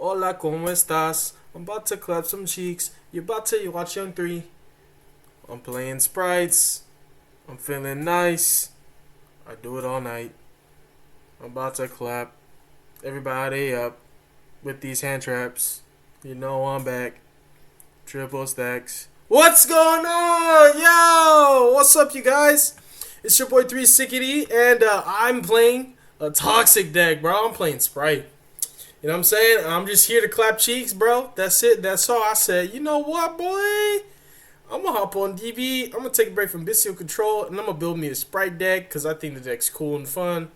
Hola, ¿cómo estás? I'm about to clap some cheeks. You watch Young 3. I'm playing sprites. I'm feeling nice. I do it all night. I'm about to clap everybody up with these hand traps. You know I'm back. Triple stacks. What's going on? Yo! What's up, you guys? It's your boy 3 Sickety, and I'm playing a toxic deck, bro. I'm playing Sprite. You know what I'm saying? I'm just here to clap cheeks, bro. That's it. That's all. I said, you know what, boy? I'm going to hop on DB. I'm going to take a break from Bistio Control, and I'm going to build me a Sprite deck because I think the deck's cool and fun.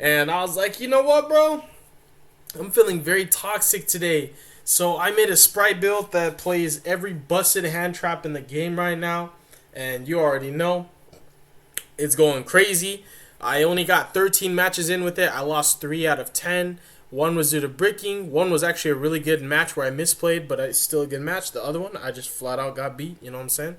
And I was like, you know what, bro? I'm feeling very toxic today. So I made a Sprite build that plays every busted hand trap in the game right now. And you already know. It's going crazy. I only got 13 matches in with it. I lost 3 out of 10. One was due to bricking. One was actually a really good match where I misplayed, but it's still a good match. The other one, I just flat out got beat. You know what I'm saying?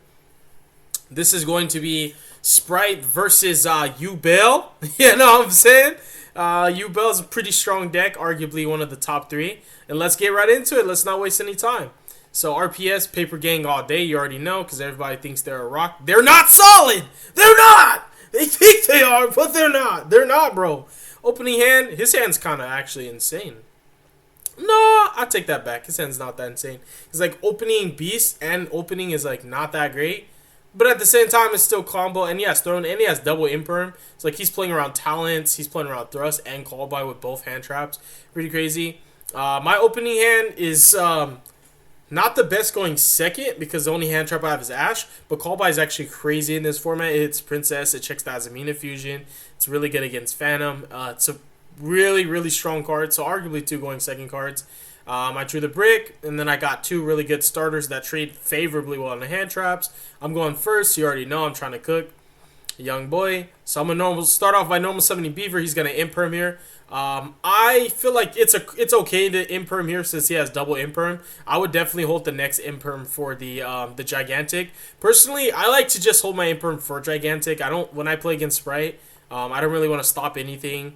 This is going to be Sprite versus YUBEL. You know what I'm saying? YUBEL is a pretty strong deck, arguably one of the top 3. And let's get right into it. Let's not waste any time. So RPS, Paper Gang all day. You already know because everybody thinks they're a rock. They're not solid. They're not. They think they are, but they're not. They're not, bro. Opening hand, his hand's kind of actually insane. No, I take that back. His hand's not that insane. It's like opening beast and opening is like not that great. But at the same time, it's still combo. And he has thrown and he has double imperm. It's like he's playing around talents. He's playing around thrust and call by with both hand traps. Pretty crazy. My opening hand is not the best going second because the only hand trap I have is Ash. But call by is actually crazy in this format. It's Princess. It checks the Azamina fusion. It's really good against Phantom. It's a really, really strong card. So arguably 2 going second cards. I drew the brick, and then I got 2 really good starters that trade favorably well on the hand traps. I'm going first. You already know I'm trying to cook. Young boy. So I'm going to start off by normal summoning Beaver. He's going to imperm here. I feel like it's okay to imperm here since he has double imperm. I would definitely hold the next imperm for the gigantic. Personally, I like to just hold my imperm for gigantic. When I play against Sprite, I don't really want to stop anything.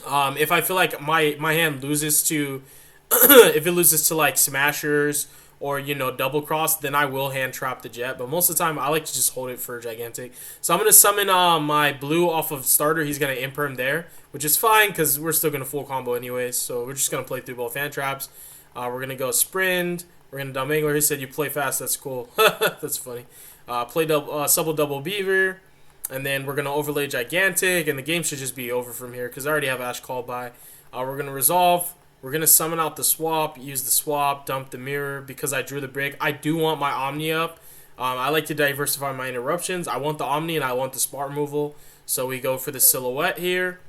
If I feel like my hand loses to if it loses to like smashers or double cross, then I will hand trap the jet. But most of the time, I like to just hold it for gigantic. So I'm gonna summon my blue off of starter. He's gonna imperm there, which is fine because we're still gonna full combo anyways. So we're just gonna play through both hand traps. We're gonna go sprint. We're gonna dumb angler. He said you play fast. That's cool. That's funny. Play double beaver. And then we're going to overlay gigantic, and the game should just be over from here because I already have Ash called by. We're going to resolve. We're going to summon out the swap, use the swap, dump the mirror because I drew the brick. I do want my Omni up. I like to diversify my interruptions. I want the Omni and I want the spot removal. So we go for the silhouette here.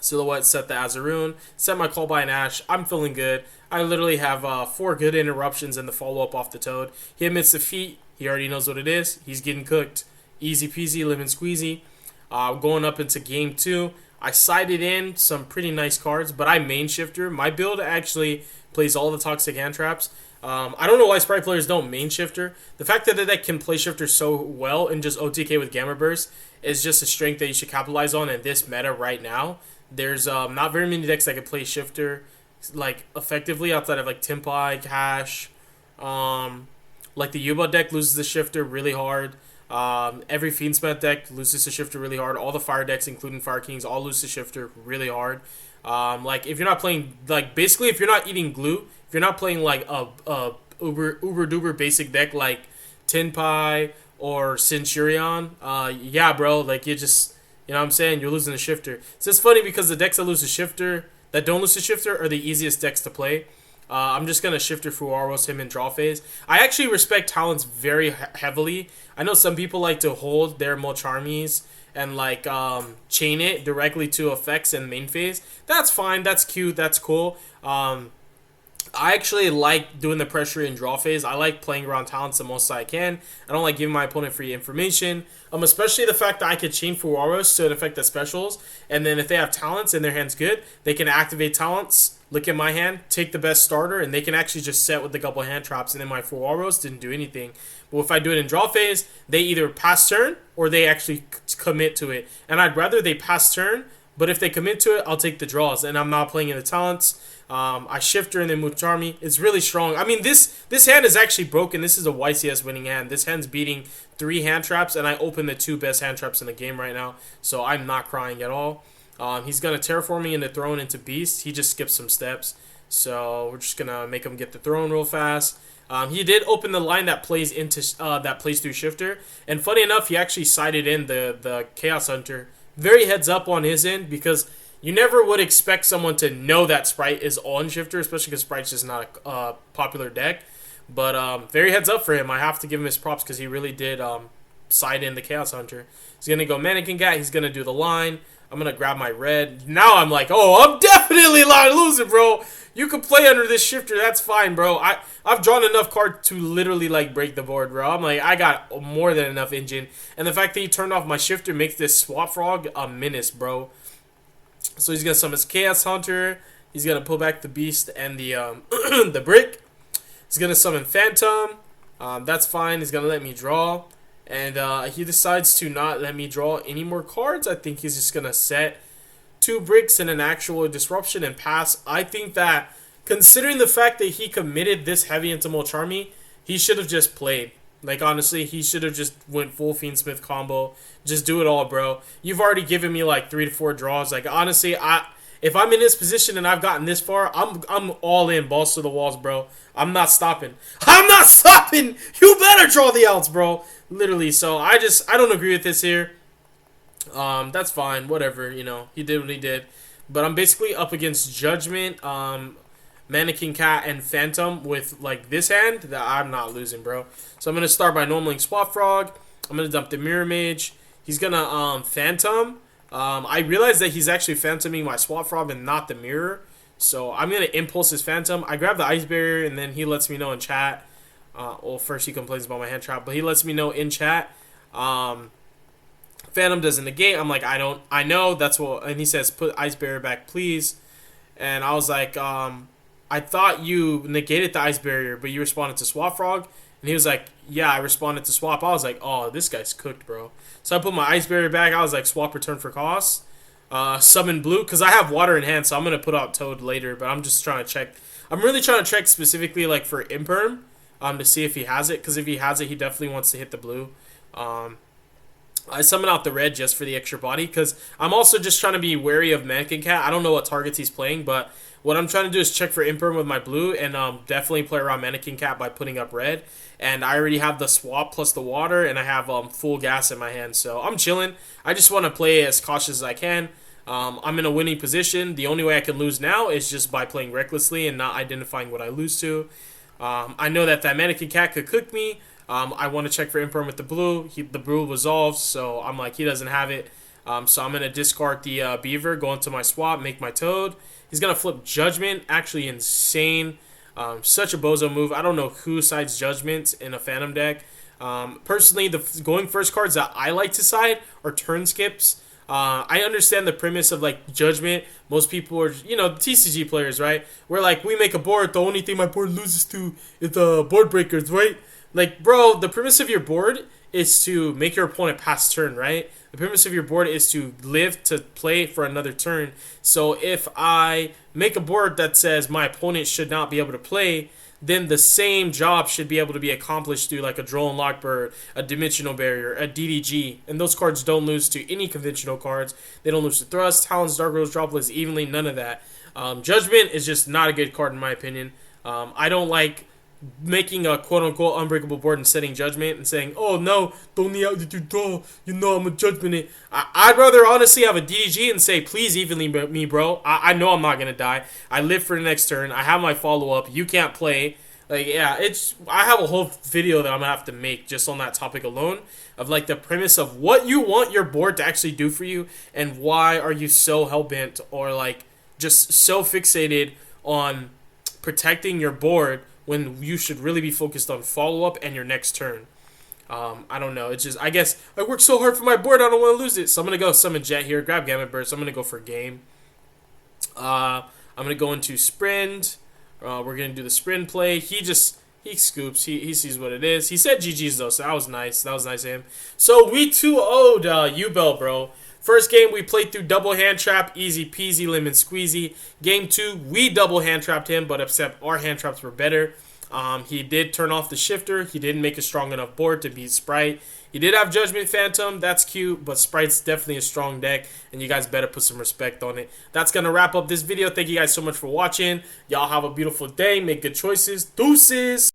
Silhouette, set the Azaroon, set my call by an Ash. I'm feeling good. I literally have 4 good interruptions in the follow-up off the Toad. He admits defeat. He already knows what it is. He's getting cooked. Easy peasy, lemon squeezy. Going up into game 2. I sided in some pretty nice cards, but I main shifter. My build actually plays all the toxic hand traps. I don't know why Sprite players don't main shifter. The fact that the deck can play shifter so well and just OTK with Gamma Burst is just a strength that you should capitalize on in this meta right now. There's not very many decks that can play shifter like effectively outside of like Timpai, Cash. Like the YUBEL deck loses the shifter really hard. Every Fiendsmith deck loses the shifter really hard. All the fire decks, including Fire Kings, all lose the shifter really hard. Like if you're not playing, like basically if you're not eating glue, if you're not playing like a uber duper basic deck like Tin Pie or Centurion, yeah, bro, like you just, you know what I'm saying, you're losing the shifter. It's just funny because the decks that lose the shifter, that don't lose the shifter, are the easiest decks to play. I'm just going to shifter Fuaros him in draw phase. I actually respect talents very heavily. I know some people like to hold their Molcharmies and like chain it directly to effects in main phase. That's fine. That's cute. That's cool. I actually like doing the pressure in draw phase. I like playing around talents the most I can. I don't like giving my opponent free information. Especially the fact that I could chain Fuaros to affect the specials. And then if they have talents and their hand's good, they can activate talents, look at my hand, take the best starter, and they can actually just set with a couple hand traps. And then my Fuaros didn't do anything. But if I do it in draw phase, they either pass turn or they actually commit to it. And I'd rather they pass turn But if they commit to it, I'll take the draws, and I'm not playing in the talents. I shifter and then move Charmy. It's really strong. I mean, this hand is actually broken. This is a YCS winning hand. This hand's beating 3 hand traps, and I open the 2 best hand traps in the game right now, so I'm not crying at all. He's going to terraform me into throne into beast. He just skips some steps, so we're just going to make him get the throne real fast. He did open the line that plays into that plays through shifter, and funny enough, he actually sided in the Chaos Hunter. Very heads up on his end, because you never would expect someone to know that Sprite is on shifter, especially because Sprite's just not a popular deck. But very heads up for him. I have to give him his props because he really did side in the Chaos Hunter. He's going to go Mannequin Cat. He's going to do the line. I'm going to grab my red. Now I'm like, oh, I'm definitely losing, bro. You can play under this shifter. That's fine, bro. I've drawn enough cards to literally, like, break the board, bro. I'm like, I got more than enough engine. And the fact that he turned off my shifter makes this Swap Frog a menace, bro. So he's going to summon his Chaos Hunter. He's going to pull back the Beast and the the Brick. He's going to summon Phantom. That's fine. He's going to let me draw. And he decides to not let me draw any more cards. I think he's just going to set 2 bricks and an actual disruption and pass. I think that, considering the fact that he committed this heavy into Molcharmy, he should have just played. Like, honestly, he should have just went full Fiendsmith combo. Just do it all, bro. You've already given me like 3 to 4 draws. Like, honestly, if I'm in this position and I've gotten this far, I'm all in, balls to the walls, bro. I'm not stopping. I'm not stopping. You better draw the outs, bro. Literally. So I don't agree with this here. That's fine. Whatever. You know, he did what he did. But I'm basically up against Judgment, Mannequin Cat, and Phantom with like this hand that I'm not losing, bro. So I'm gonna start by normaling Swap Frog. I'm gonna dump the Mirror Mage. He's gonna Phantom. I realize that he's actually phantoming my Swap Frog and not the mirror. So I'm going to impulse his Phantom. I grab the Ice Barrier and then he lets me know in chat. Well, first he complains about my hand trap, but he lets me know in chat. Phantom doesn't negate. I'm like, I know, that's what, and he says, put Ice Barrier back, please. And I was like, I thought you negated the Ice Barrier, but you responded to Swap Frog. And he was like, yeah, I responded to swap. I was like, oh, this guy's cooked, bro. So I put my Ice Barrier back. I was like, swap return for cost. Summon blue, because I have water in hand, so I'm going to put out Toad later. But I'm just trying to check. I'm really trying to check specifically like for Imperm to see if he has it. Because if he has it, he definitely wants to hit the blue. I summon out the red just for the extra body. Because I'm also just trying to be wary of Mannequin Cat. I don't know what targets he's playing, but what I'm trying to do is check for Imperm with my blue. And definitely play around Mannequin Cat by putting up red. And I already have the swap plus the water, and I have full gas in my hand. So I'm chilling. I just want to play as cautious as I can. I'm in a winning position. The only way I can lose now is just by playing recklessly and not identifying what I lose to. I know that Mannequin Cat could cook me. I want to check for Imperm with the blue. The blue resolves, so I'm like, he doesn't have it. So I'm going to discard the Beaver, go into my swap, make my Toad. He's going to flip Judgment. Actually insane. Such a bozo move. I don't know who sides Judgment in a Phantom deck. Personally, the going first cards that I like to side are turn skips. I understand the premise of like Judgment. Most people are, TCG players, right? Where like we make a board, the only thing my board loses to is the board breakers, right? Like, bro, the premise of your board is to make your opponent pass turn, right? The premise of your board is to live to play for another turn. So if I make a board that says my opponent should not be able to play, then the same job should be able to be accomplished through like a Drone Lockbird, a Dimensional Barrier, a DDG. And those cards don't lose to any conventional cards. They don't lose to Thrust, Talons, Dark Rose, Droplets, evenly, none of that. Judgment is just not a good card in my opinion. I don't like making a quote-unquote unbreakable board and setting Judgment and saying, oh no, the only out that you draw, I'm a Judgment it. I'd rather honestly have a DDG and say, please evenly me, bro. I know I'm not going to die. I live for the next turn. I have my follow-up. You can't play. Like, yeah, I have a whole video that I'm going to have to make just on that topic alone of like the premise of what you want your board to actually do for you and why are you so hell-bent or like just so fixated on protecting your board when you should really be focused on follow-up and your next turn. I don't know. It's just, I guess, I worked so hard for my board, I don't want to lose it. So I'm going to go summon Jet here, grab Gamut Burst. I'm going to go for game. I'm going to go into Sprint. We're going to do the Sprint play. He scoops. He sees what it is. He said GG's, though, so that was nice. That was nice of him. So we 2-0'd YUBEL, bro. First game, we played through double hand trap, easy peasy, lemon squeezy. Game 2, we double hand trapped him, but except our hand traps were better. He did turn off the shifter. He didn't make a strong enough board to beat Sprite. He did have Judgment Phantom. That's cute, but Sprite's definitely a strong deck, and you guys better put some respect on it. That's going to wrap up this video. Thank you guys so much for watching. Y'all have a beautiful day. Make good choices. Deuces!